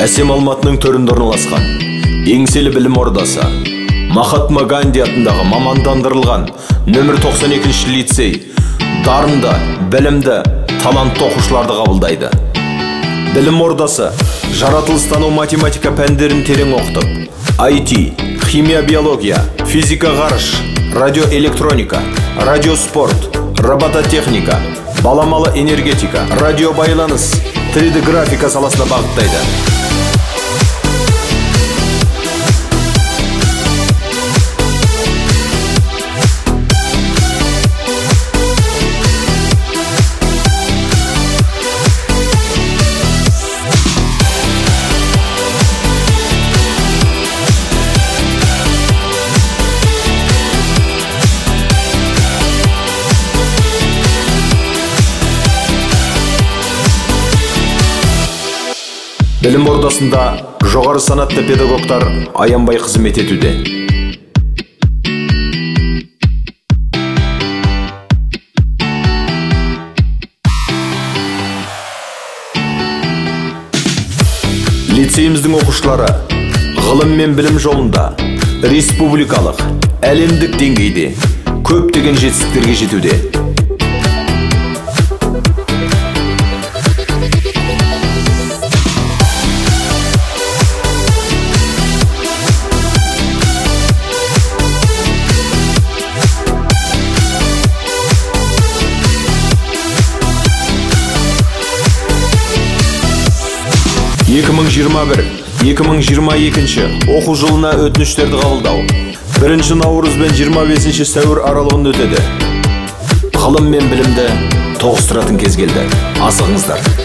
Әсем Алматының төрінде орналасқан еңселі білім ордасы Махатма Ганди атындағы мамандандырылған нөмір 92-ші лицей дарынды, білімді, талантты оқушыларды қабылдайды. Білім ордасы жаратылыстану математика пәндерін терең оқытып, IT, химия, биология, физика, ғарыш, радиоэлектроника, радиоспорт, робототехника, баламалы энергетика, радиобайланыс, 3D графика саласына бағыттайды. Білім ордасында жоғары санатты педагогтар аянбай қызмет етуде. Лицейіміздің оқушылары ғылым мен білім жолында республикалық, әлемдік деңгейде көптеген жетістіктерге жетуде. Мың 2021-2022 оқу жылына өтініштерді қабылдау 1 наурыз бен 25 сәуір аралығында өтеді. Ғылым мен білімді тоғыстыратын кез келді. Асығыңыздар.